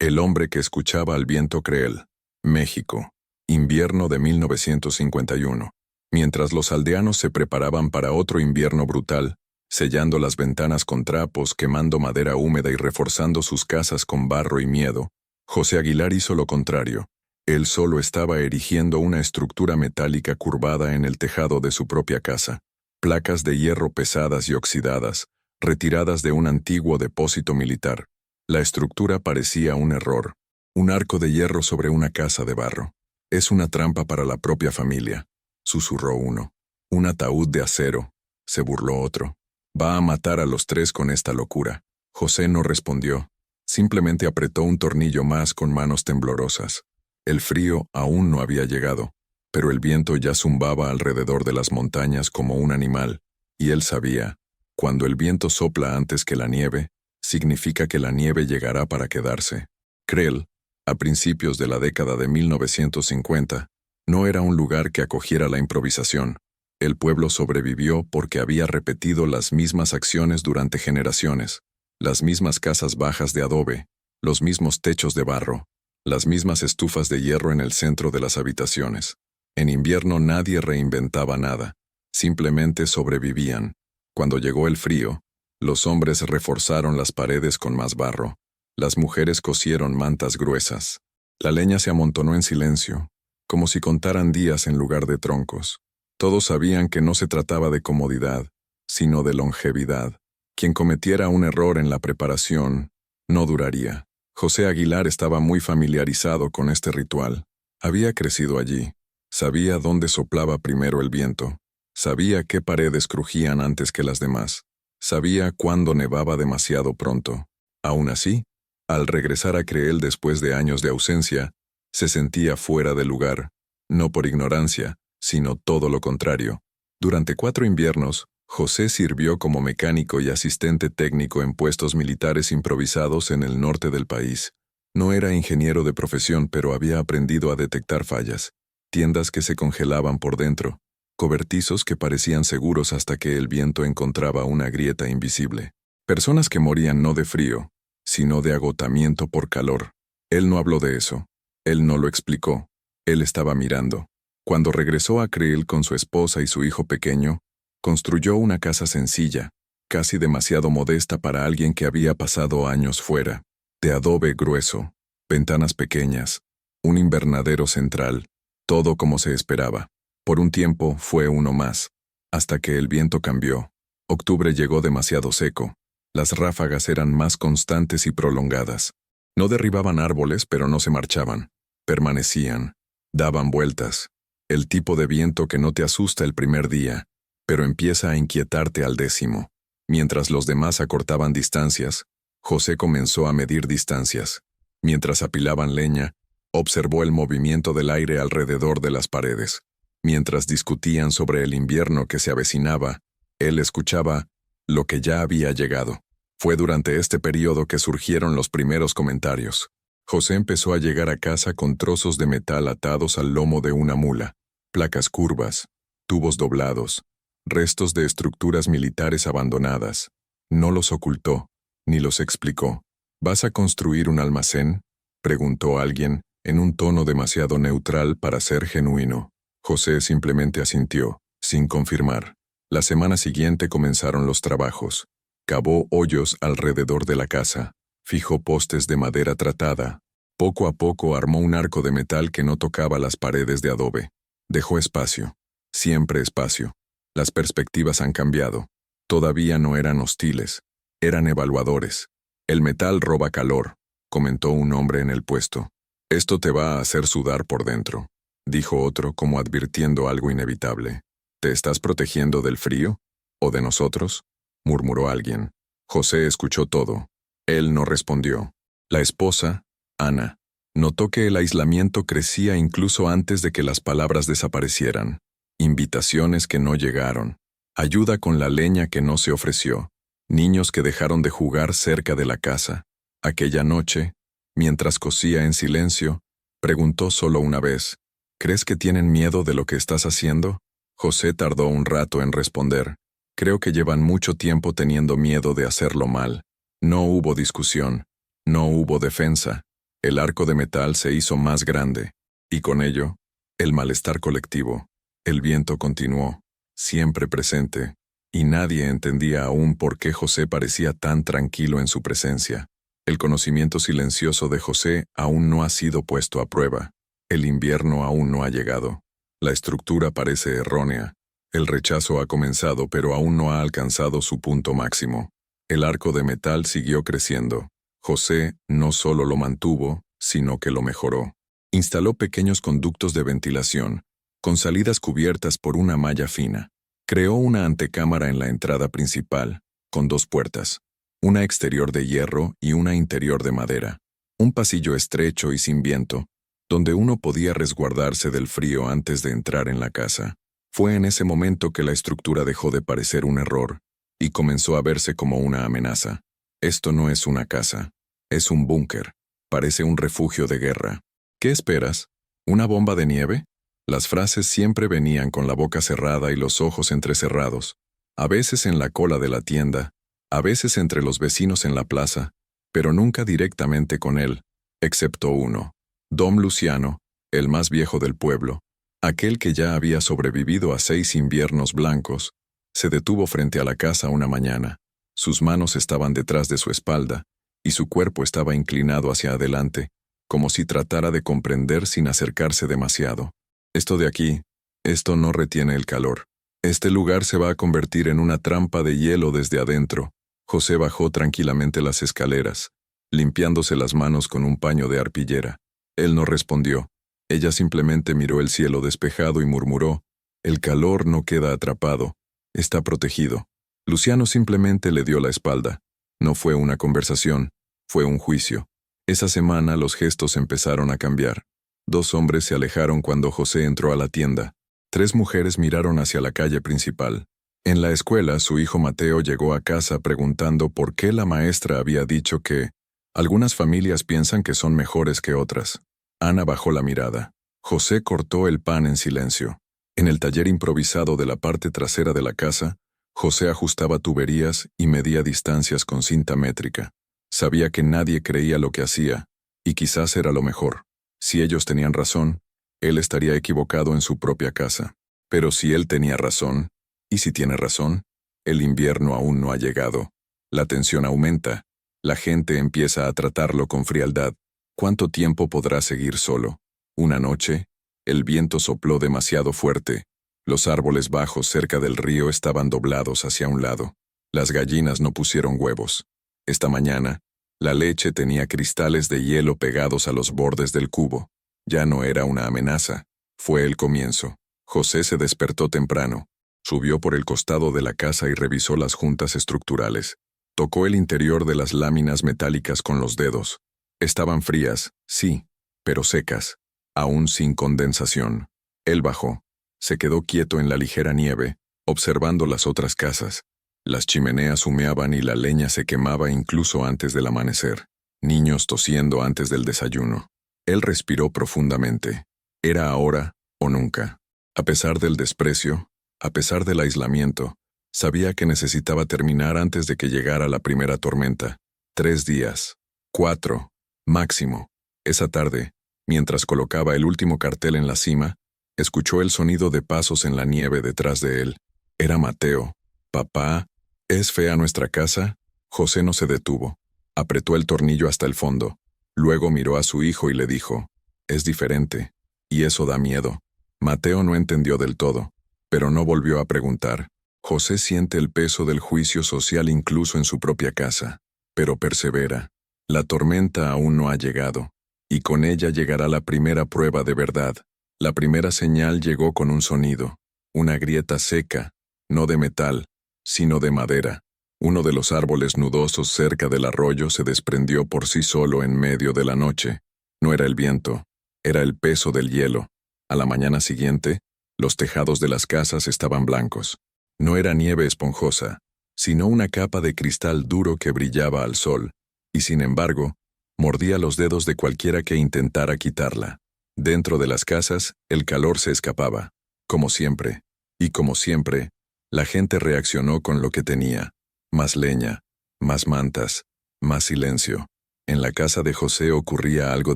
El hombre que escuchaba al viento Creel. México. Invierno de 1951. Mientras los aldeanos se preparaban para otro invierno brutal, sellando las ventanas con trapos, quemando madera húmeda y reforzando sus casas con barro y miedo, José Aguilar hizo lo contrario. Él solo estaba erigiendo una estructura metálica curvada en el tejado de su propia casa. Placas de hierro pesadas y oxidadas, retiradas de un antiguo depósito militar. La estructura parecía un error. Un arco de hierro sobre una casa de barro. Es una trampa para la propia familia, susurró uno. Un ataúd de acero, se burló otro. Va a matar a los tres con esta locura. José no respondió. Simplemente apretó un tornillo más con manos temblorosas. El frío aún no había llegado, pero el viento ya zumbaba alrededor de las montañas como un animal, y él sabía, cuando el viento sopla antes que la nieve, significa que la nieve llegará para quedarse. Creel, a principios de la década de 1950, no era un lugar que acogiera la improvisación. El pueblo sobrevivió porque había repetido las mismas acciones durante generaciones, las mismas casas bajas de adobe, los mismos techos de barro, las mismas estufas de hierro en el centro de las habitaciones. En invierno nadie reinventaba nada, simplemente sobrevivían. Cuando llegó el frío, los hombres reforzaron las paredes con más barro. Las mujeres cosieron mantas gruesas. La leña se amontonó en silencio, como si contaran días en lugar de troncos. Todos sabían que no se trataba de comodidad, sino de longevidad. Quien cometiera un error en la preparación no duraría. José Aguilar estaba muy familiarizado con este ritual. Había crecido allí. Sabía dónde soplaba primero el viento. Sabía qué paredes crujían antes que las demás. Sabía cuándo nevaba demasiado pronto. Aún así, al regresar a Creel después de años de ausencia, se sentía fuera de lugar, no por ignorancia, sino todo lo contrario. Durante 4 inviernos, José sirvió como mecánico y asistente técnico en puestos militares improvisados en el norte del país. No era ingeniero de profesión, pero había aprendido a detectar fallas, tiendas que se congelaban por dentro, cobertizos que parecían seguros hasta que el viento encontraba una grieta invisible. Personas que morían no de frío, sino de agotamiento por calor. Él no habló de eso. Él no lo explicó. Él estaba mirando. Cuando regresó a Creel con su esposa y su hijo pequeño, construyó una casa sencilla, casi demasiado modesta para alguien que había pasado años fuera, de adobe grueso, ventanas pequeñas, un invernadero central, todo como se esperaba. Por un tiempo fue uno más, hasta que el viento cambió. Octubre llegó demasiado seco. Las ráfagas eran más constantes y prolongadas. No derribaban árboles, pero no se marchaban. Permanecían. Daban vueltas. El tipo de viento que no te asusta el primer día, pero empieza a inquietarte al 10º. Mientras los demás acortaban distancias, José comenzó a medir distancias. Mientras apilaban leña, observó el movimiento del aire alrededor de las paredes. Mientras discutían sobre el invierno que se avecinaba, él escuchaba lo que ya había llegado. Fue durante este periodo que surgieron los primeros comentarios. José empezó a llegar a casa con trozos de metal atados al lomo de una mula, placas curvas, tubos doblados, restos de estructuras militares abandonadas. No los ocultó, ni los explicó. ¿Vas a construir un almacén?, preguntó alguien, en un tono demasiado neutral para ser genuino. José simplemente asintió, sin confirmar. La semana siguiente comenzaron los trabajos. Cavó hoyos alrededor de la casa, fijó postes de madera tratada. Poco a poco armó un arco de metal que no tocaba las paredes de adobe. Dejó espacio. Siempre espacio. Las perspectivas han cambiado. Todavía no eran hostiles. Eran evaluadores. El metal roba calor, comentó un hombre en el puesto. Esto te va a hacer sudar por dentro, dijo otro como advirtiendo algo inevitable. ¿Te estás protegiendo del frío? ¿O de nosotros?, murmuró alguien. José escuchó todo. Él no respondió. La esposa, Ana, notó que el aislamiento crecía incluso antes de que las palabras desaparecieran. Invitaciones que no llegaron. Ayuda con la leña que no se ofreció. Niños que dejaron de jugar cerca de la casa. Aquella noche, mientras cosía en silencio, preguntó solo una vez, ¿crees que tienen miedo de lo que estás haciendo? José tardó un rato en responder. Creo que llevan mucho tiempo teniendo miedo de hacerlo mal. No hubo discusión. No hubo defensa. El arco de metal se hizo más grande, y con ello, el malestar colectivo. El viento continuó, siempre presente, y nadie entendía aún por qué José parecía tan tranquilo en su presencia. El conocimiento silencioso de José aún no ha sido puesto a prueba. El invierno aún no ha llegado. La estructura parece errónea. El rechazo ha comenzado, pero aún no ha alcanzado su punto máximo. El arco de metal siguió creciendo. José no solo lo mantuvo, sino que lo mejoró. Instaló pequeños conductos de ventilación, con salidas cubiertas por una malla fina. Creó una antecámara en la entrada principal, con 2 puertas, una exterior de hierro y una interior de madera. Un pasillo estrecho y sin viento, donde uno podía resguardarse del frío antes de entrar en la casa. Fue en ese momento que la estructura dejó de parecer un error y comenzó a verse como una amenaza. Esto no es una casa, es un búnker. Parece un refugio de guerra. ¿Qué esperas? ¿Una bomba de nieve? Las frases siempre venían con la boca cerrada y los ojos entrecerrados, a veces en la cola de la tienda, a veces entre los vecinos en la plaza, pero nunca directamente con él, excepto uno. Don Luciano, el más viejo del pueblo, aquel que ya había sobrevivido a 6 inviernos blancos, se detuvo frente a la casa una mañana. Sus manos estaban detrás de su espalda, y su cuerpo estaba inclinado hacia adelante, como si tratara de comprender sin acercarse demasiado. Esto de aquí, esto no retiene el calor. Este lugar se va a convertir en una trampa de hielo desde adentro. José bajó tranquilamente las escaleras, limpiándose las manos con un paño de arpillera. Él no respondió. Ella simplemente miró el cielo despejado y murmuró: «El calor no queda atrapado, está protegido». Luciano simplemente le dio la espalda. No fue una conversación, fue un juicio. Esa semana los gestos empezaron a cambiar. 2 hombres se alejaron cuando José entró a la tienda. 3 mujeres miraron hacia la calle principal. En la escuela, su hijo Mateo llegó a casa preguntando por qué la maestra había dicho que algunas familias piensan que son mejores que otras. Ana bajó la mirada. José cortó el pan en silencio. En el taller improvisado de la parte trasera de la casa, José ajustaba tuberías y medía distancias con cinta métrica. Sabía que nadie creía lo que hacía, y quizás era lo mejor. Si ellos tenían razón, él estaría equivocado en su propia casa. Pero si él tenía razón, y si tiene razón, el invierno aún no ha llegado. La tensión aumenta. La gente empieza a tratarlo con frialdad. ¿Cuánto tiempo podrá seguir solo? Una noche, el viento sopló demasiado fuerte. Los árboles bajos cerca del río estaban doblados hacia un lado. Las gallinas no pusieron huevos. Esta mañana, la leche tenía cristales de hielo pegados a los bordes del cubo. Ya no era una amenaza. Fue el comienzo. José se despertó temprano. Subió por el costado de la casa y revisó las juntas estructurales. Tocó el interior de las láminas metálicas con los dedos. Estaban frías, sí, pero secas, aún sin condensación. Él bajó. Se quedó quieto en la ligera nieve, observando las otras casas. Las chimeneas humeaban y la leña se quemaba incluso antes del amanecer. Niños tosiendo antes del desayuno. Él respiró profundamente. Era ahora o nunca. A pesar del desprecio, a pesar del aislamiento, sabía que necesitaba terminar antes de que llegara la primera tormenta. 3 días. 4. Máximo. Esa tarde, mientras colocaba el último cartel en la cima, escuchó el sonido de pasos en la nieve detrás de él. Era Mateo. «Papá, ¿es fea nuestra casa?» José no se detuvo. Apretó el tornillo hasta el fondo. Luego miró a su hijo y le dijo: «Es diferente, y eso da miedo». Mateo no entendió del todo, pero no volvió a preguntar. José siente el peso del juicio social incluso en su propia casa, pero persevera. La tormenta aún no ha llegado, y con ella llegará la primera prueba de verdad. La primera señal llegó con un sonido, una grieta seca, no de metal, sino de madera. Uno de los árboles nudosos cerca del arroyo se desprendió por sí solo en medio de la noche. No era el viento, era el peso del hielo. A la mañana siguiente, los tejados de las casas estaban blancos. No era nieve esponjosa, sino una capa de cristal duro que brillaba al sol, y sin embargo, mordía los dedos de cualquiera que intentara quitarla. Dentro de las casas, el calor se escapaba, como siempre, y como siempre, la gente reaccionó con lo que tenía: más leña, más mantas, más silencio. En la casa de José ocurría algo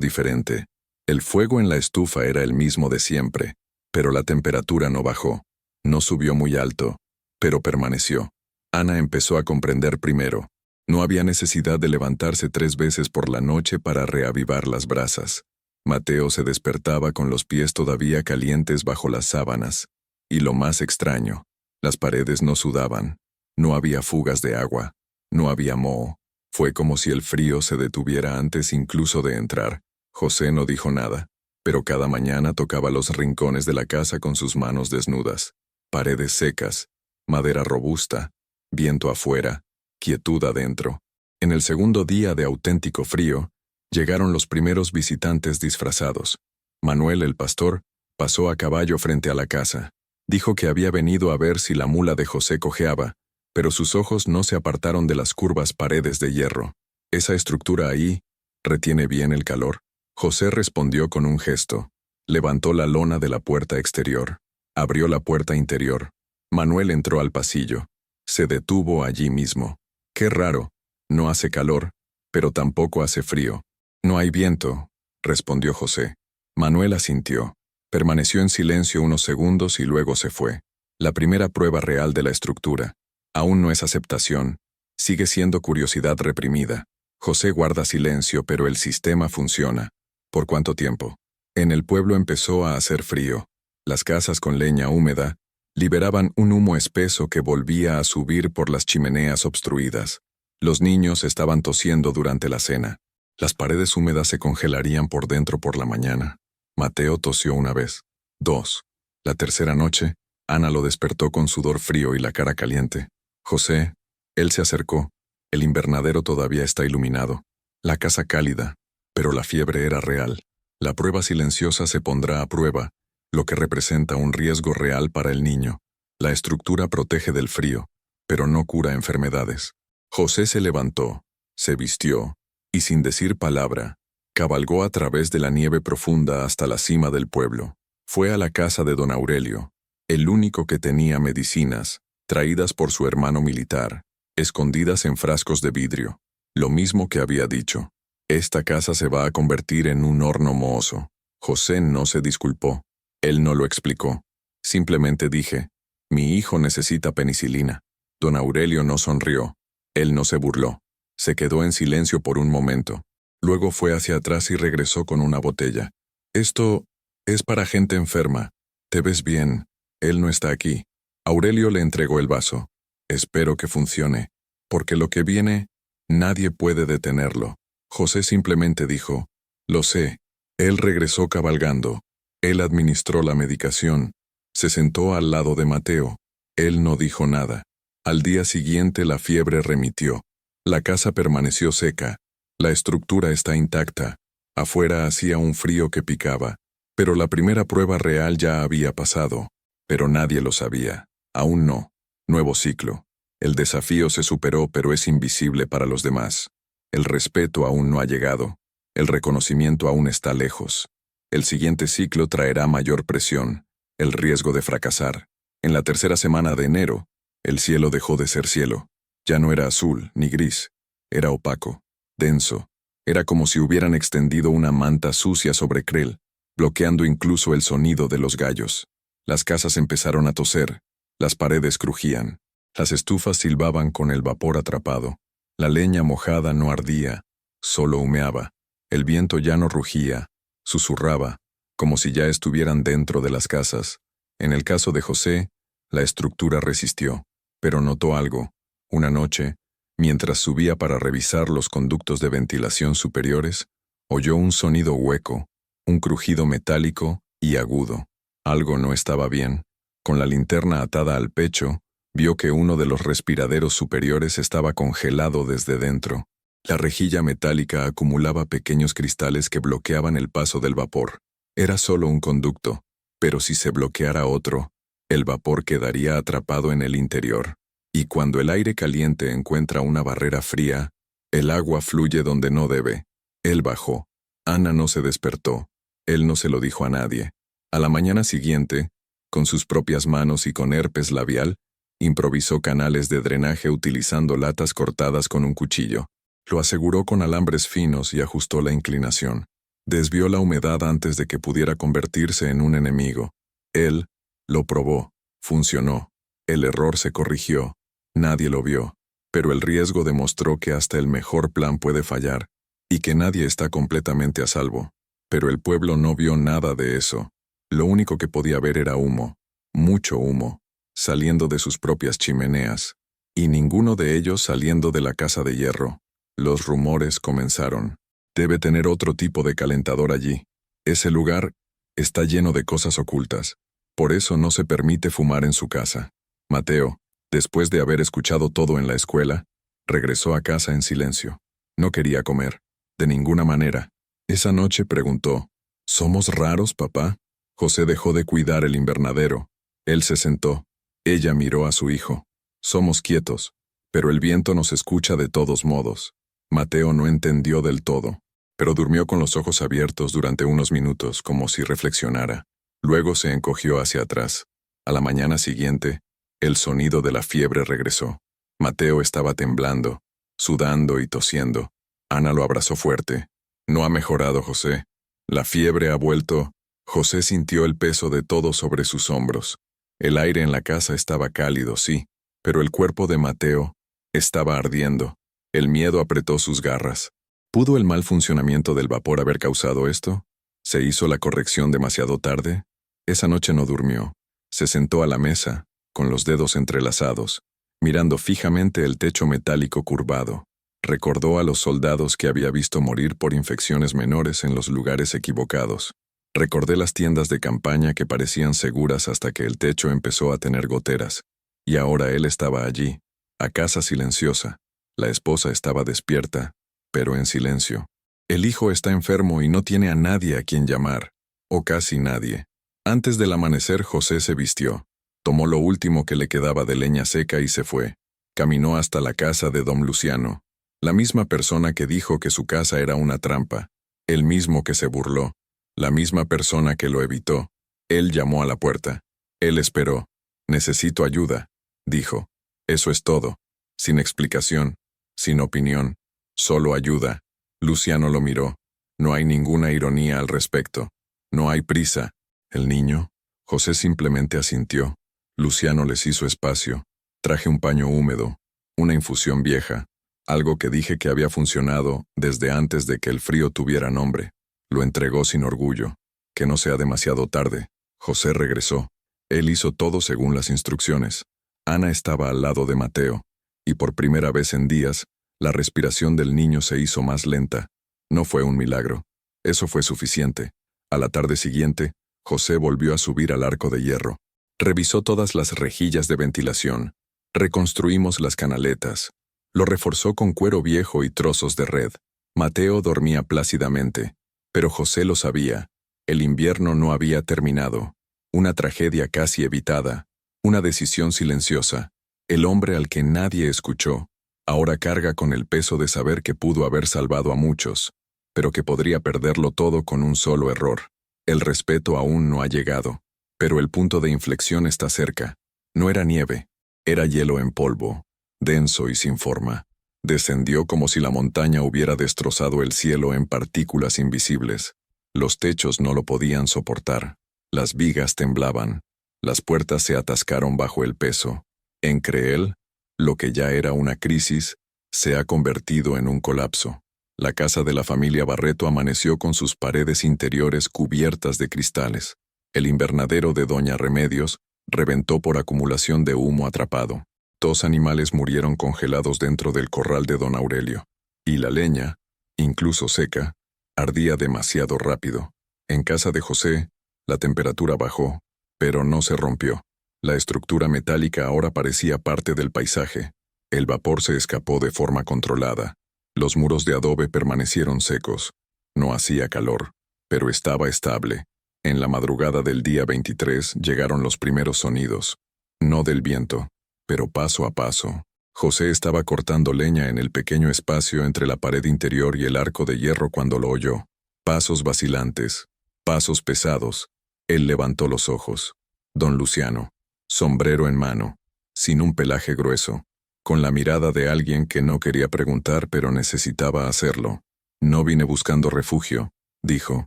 diferente. El fuego en la estufa era el mismo de siempre, pero la temperatura no bajó. No subió muy alto, pero permaneció. Ana empezó a comprender primero. No había necesidad de levantarse 3 veces por la noche para reavivar las brasas. Mateo se despertaba con los pies todavía calientes bajo las sábanas. Y lo más extraño, las paredes no sudaban. No había fugas de agua. No había moho. Fue como si el frío se detuviera antes incluso de entrar. José no dijo nada, pero cada mañana tocaba los rincones de la casa con sus manos desnudas. Paredes secas, madera robusta, viento afuera, quietud adentro. En el segundo día de auténtico frío, llegaron los primeros visitantes disfrazados. Manuel, el pastor, pasó a caballo frente a la casa. Dijo que había venido a ver si la mula de José cojeaba, pero sus ojos no se apartaron de las curvas paredes de hierro. Esa estructura ahí retiene bien el calor. José respondió con un gesto. Levantó la lona de la puerta exterior. Abrió la puerta interior. Manuel entró al pasillo. Se detuvo allí mismo. Qué raro. No hace calor, pero tampoco hace frío. No hay viento, respondió José. Manuel asintió. Permaneció en silencio unos segundos y luego se fue. La primera prueba real de la estructura. Aún no es aceptación. Sigue siendo curiosidad reprimida. José guarda silencio, pero el sistema funciona. ¿Por cuánto tiempo? En el pueblo empezó a hacer frío. Las casas con leña húmeda liberaban un humo espeso que volvía a subir por las chimeneas obstruidas. Los niños estaban tosiendo durante la cena. Las paredes húmedas se congelarían por dentro por la mañana. Mateo tosió una vez. 2. La tercera noche, Ana lo despertó con sudor frío y la cara caliente. José, él se acercó. El invernadero todavía está iluminado. La casa cálida, pero la fiebre era real. La prueba silenciosa se pondrá a prueba, lo que representa un riesgo real para el niño. La estructura protege del frío, pero no cura enfermedades. José se levantó, se vistió, y sin decir palabra, cabalgó a través de la nieve profunda hasta la cima del pueblo. Fue a la casa de don Aurelio, el único que tenía medicinas, traídas por su hermano militar, escondidas en frascos de vidrio. Lo mismo que había dicho. Esta casa se va a convertir en un horno mohoso. José no se disculpó. Él no lo explicó. Simplemente dije, mi hijo necesita penicilina. Don Aurelio no sonrió. Él no se burló. Se quedó en silencio por un momento. Luego fue hacia atrás y regresó con una botella. Esto es para gente enferma. Te ves bien. Él no está aquí. Aurelio le entregó el vaso. Espero que funcione, porque lo que viene, nadie puede detenerlo. José simplemente dijo, lo sé. Él regresó cabalgando. Él administró la medicación. Se sentó al lado de Mateo. Él no dijo nada. Al día siguiente la fiebre remitió. La casa permaneció seca. La estructura está intacta. Afuera hacía un frío que picaba. Pero la primera prueba real ya había pasado. Pero nadie lo sabía. Aún no. Nuevo ciclo. El desafío se superó, pero es invisible para los demás. El respeto aún no ha llegado. El reconocimiento aún está lejos. El siguiente ciclo traerá mayor presión, el riesgo de fracasar. En la tercera semana de enero, el cielo dejó de ser cielo. Ya no era azul ni gris. Era opaco, denso. Era como si hubieran extendido una manta sucia sobre Krell, bloqueando incluso el sonido de los gallos. Las casas empezaron a toser. Las paredes crujían. Las estufas silbaban con el vapor atrapado. La leña mojada no ardía, solo humeaba. El viento ya no rugía, susurraba, como si ya estuvieran dentro de las casas. En el caso de José, la estructura resistió, pero notó algo. Una noche, mientras subía para revisar los conductos de ventilación superiores, oyó un sonido hueco, un crujido metálico y agudo. Algo no estaba bien. Con la linterna atada al pecho, vio que uno de los respiraderos superiores estaba congelado desde dentro. La rejilla metálica acumulaba pequeños cristales que bloqueaban el paso del vapor. Era solo un conducto, pero si se bloqueara otro, el vapor quedaría atrapado en el interior. Y cuando el aire caliente encuentra una barrera fría, el agua fluye donde no debe. Él bajó. Ana no se despertó. Él no se lo dijo a nadie. A la mañana siguiente, con sus propias manos y con herpes labial, improvisó canales de drenaje utilizando latas cortadas con un cuchillo. Lo aseguró con alambres finos y ajustó la inclinación. Desvió la humedad antes de que pudiera convertirse en un enemigo. Él lo probó. Funcionó. El error se corrigió. Nadie lo vio. Pero el riesgo demostró que hasta el mejor plan puede fallar, y que nadie está completamente a salvo. Pero el pueblo no vio nada de eso. Lo único que podía ver era humo, mucho humo, saliendo de sus propias chimeneas, y ninguno de ellos saliendo de la casa de hierro. Los rumores comenzaron. Debe tener otro tipo de calentador allí. Ese lugar está lleno de cosas ocultas. Por eso no se permite fumar en su casa. Mateo, después de haber escuchado todo en la escuela, regresó a casa en silencio. No quería comer, de ninguna manera. Esa noche preguntó, ¿somos raros, papá? José dejó de cuidar el invernadero. Él se sentó. Ella miró a su hijo. Somos quietos, pero el viento nos escucha de todos modos. Mateo no entendió del todo, pero durmió con los ojos abiertos durante unos minutos como si reflexionara. Luego se encogió hacia atrás. A la mañana siguiente, el sonido de la fiebre regresó. Mateo estaba temblando, sudando y tosiendo. Ana lo abrazó fuerte. No ha mejorado, José. La fiebre ha vuelto. José sintió el peso de todo sobre sus hombros. El aire en la casa estaba cálido, sí, pero el cuerpo de Mateo estaba ardiendo. El miedo apretó sus garras. ¿Pudo el mal funcionamiento del vapor haber causado esto? ¿Se hizo la corrección demasiado tarde? Esa noche no durmió. Se sentó a la mesa, con los dedos entrelazados, mirando fijamente el techo metálico curvado. Recordó a los soldados que había visto morir por infecciones menores en los lugares equivocados. Recordé las tiendas de campaña que parecían seguras hasta que el techo empezó a tener goteras. Y ahora él estaba allí, a casa silenciosa. La esposa estaba despierta, pero en silencio. El hijo está enfermo y no tiene a nadie a quien llamar, o casi nadie. Antes del amanecer, José se vistió. Tomó lo último que le quedaba de leña seca y se fue. Caminó hasta la casa de don Luciano. La misma persona que dijo que su casa era una trampa. El mismo que se burló. La misma persona que lo evitó. Él llamó a la puerta. Él esperó. Necesito ayuda, dijo. Eso es todo. Sin explicación. Sin opinión. Solo ayuda. Luciano lo miró. No hay ninguna ironía al respecto. No hay prisa. ¿El niño? José simplemente asintió. Luciano les hizo espacio. Traje un paño húmedo, una infusión vieja, algo que dije que había funcionado desde antes de que el frío tuviera nombre. Lo entregó sin orgullo. Que no sea demasiado tarde. José regresó. Él hizo todo según las instrucciones. Ana estaba al lado de Mateo, y por primera vez en días, la respiración del niño se hizo más lenta. No fue un milagro. Eso fue suficiente. A la tarde siguiente, José volvió a subir al arco de hierro. Revisó todas las rejillas de ventilación. Reconstruimos las canaletas. Lo reforzó con cuero viejo y trozos de red. Mateo dormía plácidamente, pero José lo sabía. El invierno no había terminado. Una tragedia casi evitada. Una decisión silenciosa. El hombre al que nadie escuchó. Ahora carga con el peso de saber que pudo haber salvado a muchos, pero que podría perderlo todo con un solo error. El respeto aún no ha llegado, pero el punto de inflexión está cerca. No era nieve, era hielo en polvo, denso y sin forma. Descendió como si la montaña hubiera destrozado el cielo en partículas invisibles. Los techos no lo podían soportar. Las vigas temblaban. Las puertas se atascaron bajo el peso. En Creel, lo que ya era una crisis, se ha convertido en un colapso. La casa de la familia Barreto amaneció con sus paredes interiores cubiertas de cristales. El invernadero de Doña Remedios reventó por acumulación de humo atrapado. 2 animales murieron congelados dentro del corral de don Aurelio. Y la leña, incluso seca, ardía demasiado rápido. En casa de José, la temperatura bajó, pero no se rompió. La estructura metálica ahora parecía parte del paisaje. El vapor se escapó de forma controlada. Los muros de adobe permanecieron secos. No hacía calor, pero estaba estable. En la madrugada del día 23 llegaron los primeros sonidos. No del viento, pero paso a paso. José estaba cortando leña en el pequeño espacio entre la pared interior y el arco de hierro cuando lo oyó. Pasos vacilantes, pasos pesados. Él levantó los ojos. Don Luciano, sombrero en mano, sin un pelaje grueso, con la mirada de alguien que no quería preguntar pero necesitaba hacerlo. No vine buscando refugio, dijo.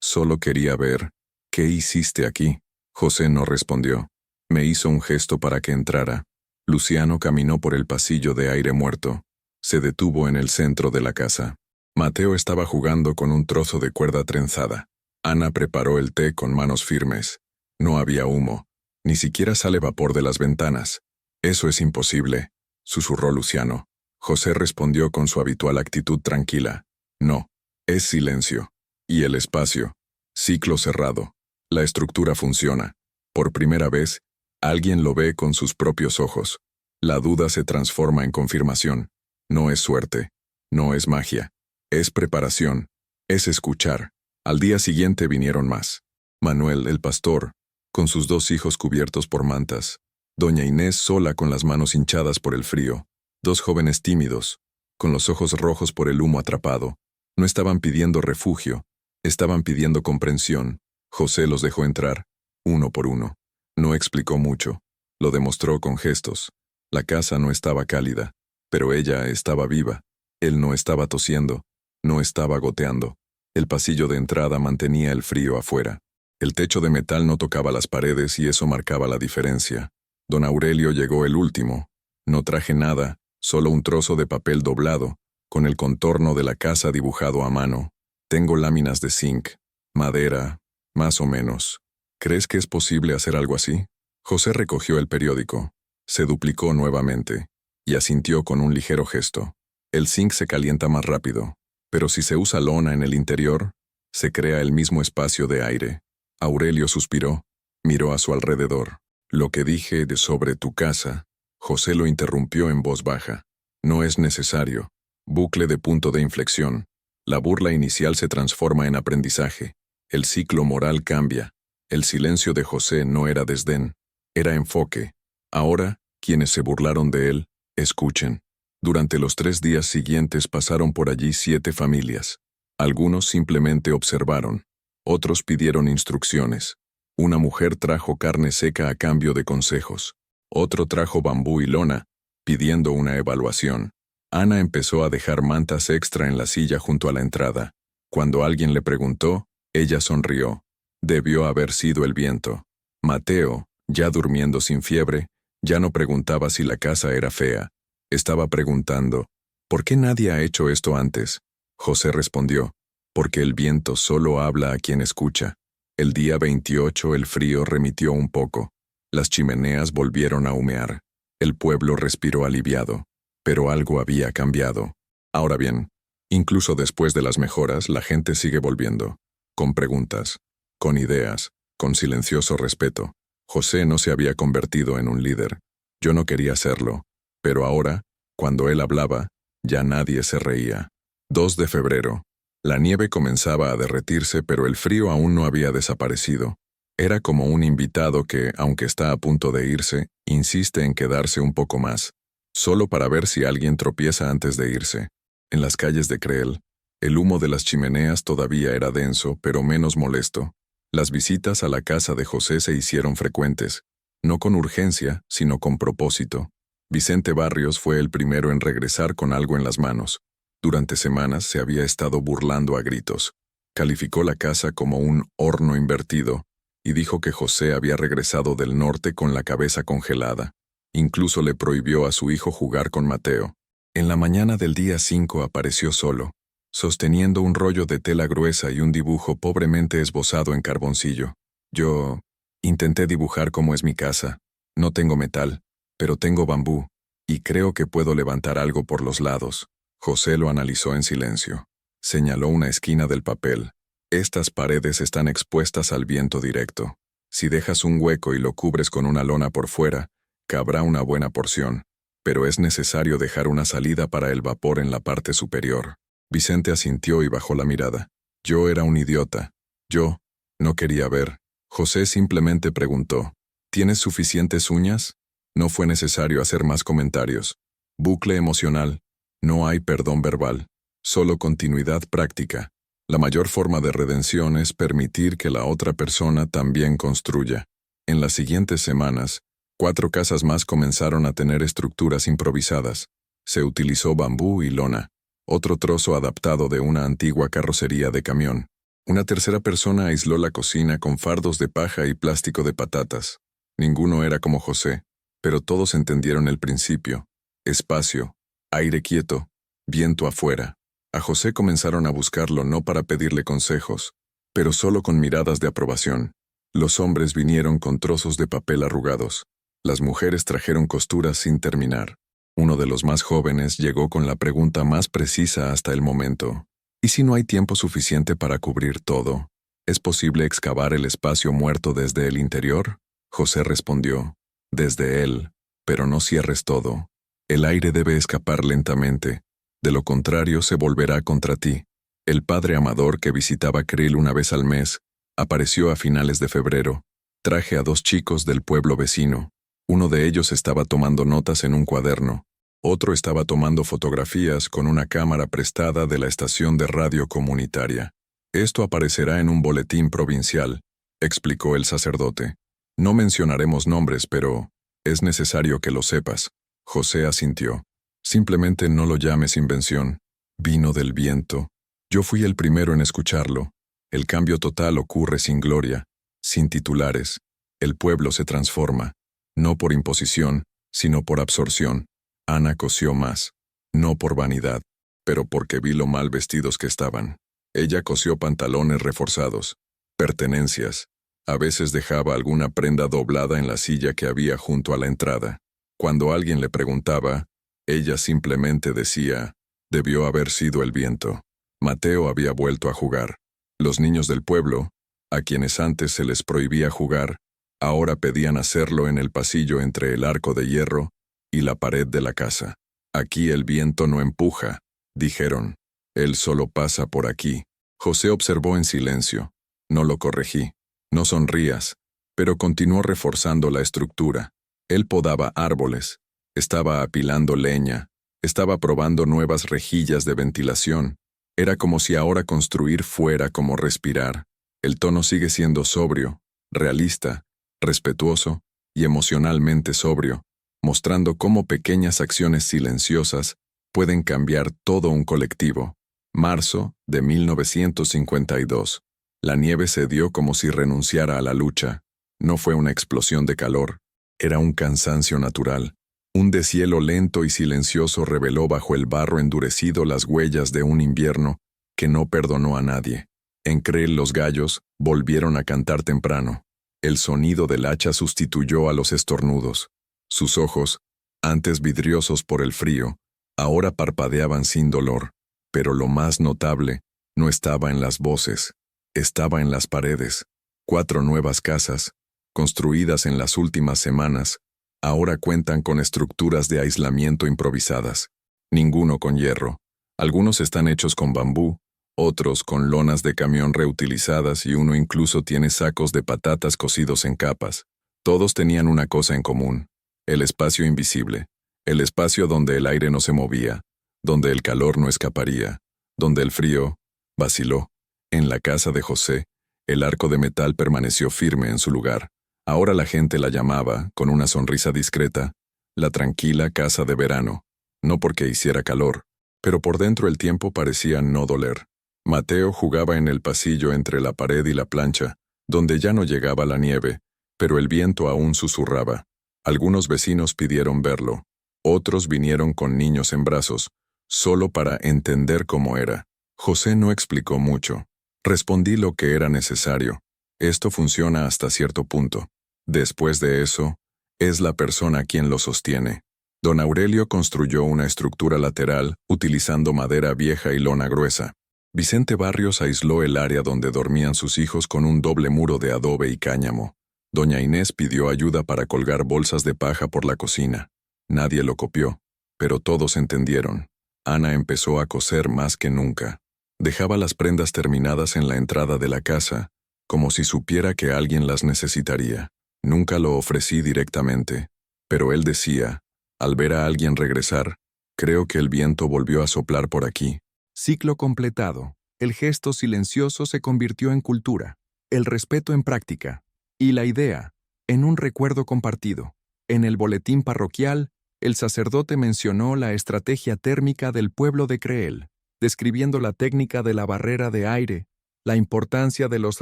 Solo quería ver. ¿Qué hiciste aquí? José no respondió. Me hizo un gesto para que entrara. Luciano caminó por el pasillo de aire muerto. Se detuvo en el centro de la casa. Mateo estaba jugando con un trozo de cuerda trenzada. Ana preparó el té con manos firmes. No había humo. Ni siquiera sale vapor de las ventanas. Eso es imposible, susurró Luciano. José respondió con su habitual actitud tranquila. No, es silencio. Y el espacio. Ciclo cerrado. La estructura funciona. Por primera vez, alguien lo ve con sus propios ojos. La duda se transforma en confirmación. No es suerte. No es magia. Es preparación. Es escuchar. Al día siguiente vinieron más. Manuel, el pastor, con sus 2 hijos cubiertos por mantas. Doña Inés sola con las manos hinchadas por el frío. 2 jóvenes tímidos, con los ojos rojos por el humo atrapado. No estaban pidiendo refugio, estaban pidiendo comprensión. José los dejó entrar, uno por uno. No explicó mucho, lo demostró con gestos. La casa no estaba cálida, pero ella estaba viva. Él no estaba tosiendo, no estaba goteando. El pasillo de entrada mantenía el frío afuera. El techo de metal no tocaba las paredes y eso marcaba la diferencia. Don Aurelio llegó el último. No traje nada, solo un trozo de papel doblado, con el contorno de la casa dibujado a mano. Tengo láminas de zinc, madera, más o menos. ¿Crees que es posible hacer algo así? José recogió el periódico. Se duplicó nuevamente, y asintió con un ligero gesto. El zinc se calienta más rápido, pero si se usa lona en el interior, se crea el mismo espacio de aire. Aurelio suspiró, miró a su alrededor. Lo que dije de sobre tu casa, José lo interrumpió en voz baja. No es necesario. Bucle de punto de inflexión. La burla inicial se transforma en aprendizaje. El ciclo moral cambia. El silencio de José no era desdén, era enfoque. Ahora, quienes se burlaron de él, escuchen. Durante los 3 días siguientes pasaron por allí 7 familias. Algunos simplemente observaron. Otros pidieron instrucciones. Una mujer trajo carne seca a cambio de consejos. Otro trajo bambú y lona, pidiendo una evaluación. Ana empezó a dejar mantas extra en la silla junto a la entrada. Cuando alguien le preguntó, ella sonrió. Debió haber sido el viento. Mateo, ya durmiendo sin fiebre, ya no preguntaba si la casa era fea. Estaba preguntando, ¿por qué nadie ha hecho esto antes? José respondió, porque el viento solo habla a quien escucha. El día 28 el frío remitió un poco. Las chimeneas volvieron a humear. El pueblo respiró aliviado. Pero algo había cambiado. Ahora bien, incluso después de las mejoras, la gente sigue volviendo. Con preguntas, con ideas, con silencioso respeto. José no se había convertido en un líder. Yo no quería serlo. Pero ahora, cuando él hablaba, ya nadie se reía. 2 de febrero. La nieve comenzaba a derretirse, pero el frío aún no había desaparecido. Era como un invitado que, aunque está a punto de irse, insiste en quedarse un poco más, solo para ver si alguien tropieza antes de irse. En las calles de Creel, el humo de las chimeneas todavía era denso, pero menos molesto. Las visitas a la casa de José se hicieron frecuentes, no con urgencia, sino con propósito. Vicente Barrios fue el primero en regresar con algo en las manos. Durante semanas se había estado burlando a gritos. Calificó la casa como un horno invertido y dijo que José había regresado del norte con la cabeza congelada. Incluso le prohibió a su hijo jugar con Mateo. En la mañana del día 5 apareció solo, sosteniendo un rollo de tela gruesa y un dibujo pobremente esbozado en carboncillo. Yo intenté dibujar cómo es mi casa. No tengo metal, pero tengo bambú, y creo que puedo levantar algo por los lados. José lo analizó en silencio. Señaló una esquina del papel. Estas paredes están expuestas al viento directo. Si dejas un hueco y lo cubres con una lona por fuera, cabrá una buena porción, pero es necesario dejar una salida para el vapor en la parte superior. Vicente asintió y bajó la mirada. Yo era un idiota. Yo no quería ver. José simplemente preguntó, ¿tienes suficientes uñas? No fue necesario hacer más comentarios. Bucle emocional. No hay perdón verbal, solo continuidad práctica. La mayor forma de redención es permitir que la otra persona también construya. En las siguientes semanas, 4 casas más comenzaron a tener estructuras improvisadas. Se utilizó bambú y lona, otro trozo adaptado de una antigua carrocería de camión. Una tercera persona aisló la cocina con fardos de paja y plástico de patatas. Ninguno era como José, pero todos entendieron el principio. Espacio, aire quieto, viento afuera. A José comenzaron a buscarlo no para pedirle consejos, pero solo con miradas de aprobación. Los hombres vinieron con trozos de papel arrugados. Las mujeres trajeron costuras sin terminar. Uno de los más jóvenes llegó con la pregunta más precisa hasta el momento. ¿Y si no hay tiempo suficiente para cubrir todo? ¿Es posible excavar el espacio muerto desde el interior? José respondió, desde él, pero no cierres todo. El aire debe escapar lentamente, de lo contrario se volverá contra ti. El padre Amador, que visitaba Krill una vez al mes, apareció a finales de febrero. Traje a 2 chicos del pueblo vecino. Uno de ellos estaba tomando notas en un cuaderno. Otro estaba tomando fotografías con una cámara prestada de la estación de radio comunitaria. Esto aparecerá en un boletín provincial, explicó el sacerdote. No mencionaremos nombres, pero es necesario que lo sepas. José asintió. Simplemente no lo llames invención. Vino del viento. Yo fui el primero en escucharlo. El cambio total ocurre sin gloria, sin titulares. El pueblo se transforma, no por imposición, sino por absorción. Ana cosió más, no por vanidad, pero porque vi lo mal vestidos que estaban. Ella cosió pantalones reforzados, pertenencias. A veces dejaba alguna prenda doblada en la silla que había junto a la entrada. Cuando alguien le preguntaba, ella simplemente decía, debió haber sido el viento. Mateo había vuelto a jugar. Los niños del pueblo, a quienes antes se les prohibía jugar, ahora pedían hacerlo en el pasillo entre el arco de hierro y la pared de la casa. Aquí el viento no empuja, dijeron. Él solo pasa por aquí. José observó en silencio. No lo corregí. No sonrías. Pero continuó reforzando la estructura. Él podaba árboles. Estaba apilando leña. Estaba probando nuevas rejillas de ventilación. Era como si ahora construir fuera como respirar. El tono sigue siendo sobrio, realista, respetuoso y emocionalmente sobrio, mostrando cómo pequeñas acciones silenciosas pueden cambiar todo un colectivo. Marzo de 1952. La nieve cedió como si renunciara a la lucha. No fue una explosión de calor, era un cansancio natural. Un deshielo lento y silencioso reveló bajo el barro endurecido las huellas de un invierno que no perdonó a nadie. En Creel los gallos volvieron a cantar temprano. El sonido del hacha sustituyó a los estornudos. Sus ojos, antes vidriosos por el frío, ahora parpadeaban sin dolor. Pero lo más notable no estaba en las voces, estaba en las paredes. 4 nuevas casas, construidas en las últimas semanas, ahora cuentan con estructuras de aislamiento improvisadas. Ninguno con hierro. Algunos están hechos con bambú, otros con lonas de camión reutilizadas y uno incluso tiene sacos de patatas cocidos en capas. Todos tenían una cosa en común: el espacio invisible, el espacio donde el aire no se movía, donde el calor no escaparía, donde el frío vaciló. En la casa de José, el arco de metal permaneció firme en su lugar. Ahora la gente la llamaba, con una sonrisa discreta, la tranquila casa de verano, no porque hiciera calor, pero por dentro el tiempo parecía no doler. Mateo jugaba en el pasillo entre la pared y la plancha, donde ya no llegaba la nieve, pero el viento aún susurraba. Algunos vecinos pidieron verlo, otros vinieron con niños en brazos, solo para entender cómo era. José no explicó mucho. Respondí lo que era necesario. Esto funciona hasta cierto punto. Después de eso, es la persona quien lo sostiene. Don Aurelio construyó una estructura lateral utilizando madera vieja y lona gruesa. Vicente Barrios aisló el área donde dormían sus hijos con un doble muro de adobe y cáñamo. Doña Inés pidió ayuda para colgar bolsas de paja por la cocina. Nadie lo copió, pero todos entendieron. Ana empezó a coser más que nunca. Dejaba las prendas terminadas en la entrada de la casa, como si supiera que alguien las necesitaría. Nunca lo ofrecí directamente, pero él decía, al ver a alguien regresar, creo que el viento volvió a soplar por aquí. Ciclo completado. El gesto silencioso se convirtió en cultura, el respeto en práctica, y la idea, en un recuerdo compartido. En el boletín parroquial, el sacerdote mencionó la estrategia térmica del pueblo de Creel, describiendo la técnica de la barrera de aire, la importancia de los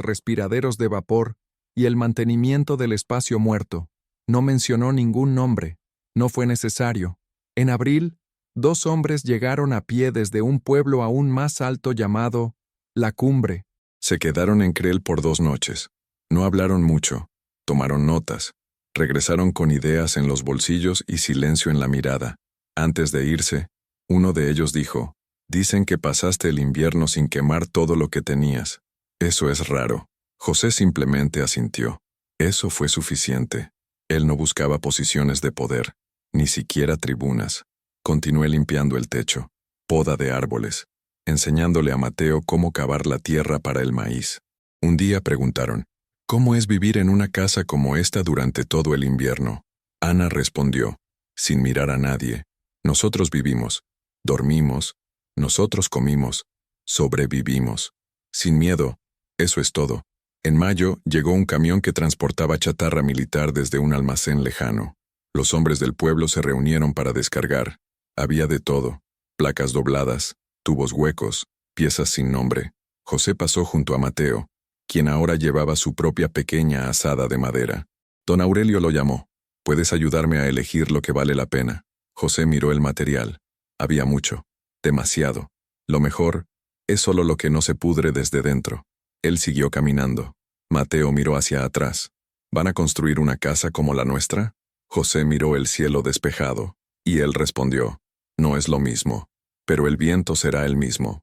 respiraderos de vapor y el mantenimiento del espacio muerto. No mencionó ningún nombre. No fue necesario. En abril, 2 hombres llegaron a pie desde un pueblo aún más alto llamado La Cumbre. Se quedaron en Creel por 2 noches. No hablaron mucho. Tomaron notas. Regresaron con ideas en los bolsillos y silencio en la mirada. Antes de irse, uno de ellos dijo: «Dicen que pasaste el invierno sin quemar todo lo que tenías. Eso es raro». José simplemente asintió. Eso fue suficiente. Él no buscaba posiciones de poder, ni siquiera tribunas. Continué limpiando el techo, poda de árboles, enseñándole a Mateo cómo cavar la tierra para el maíz. Un día preguntaron: «¿Cómo es vivir en una casa como esta durante todo el invierno?». Ana respondió, sin mirar a nadie: «Nosotros vivimos, dormimos, nosotros comimos, sobrevivimos. Sin miedo, eso es todo». En mayo llegó un camión que transportaba chatarra militar desde un almacén lejano. Los hombres del pueblo se reunieron para descargar. Había de todo: placas dobladas, tubos huecos, piezas sin nombre. José pasó junto a Mateo, quien ahora llevaba su propia pequeña azada de madera. Don Aurelio lo llamó: «¿Puedes ayudarme a elegir lo que vale la pena?». José miró el material. Había mucho, demasiado. Lo mejor es solo lo que no se pudre desde dentro. Él siguió caminando. Mateo miró hacia atrás. ¿Van a construir una casa como la nuestra? José miró el cielo despejado, y él respondió: «No es lo mismo, pero el viento será el mismo».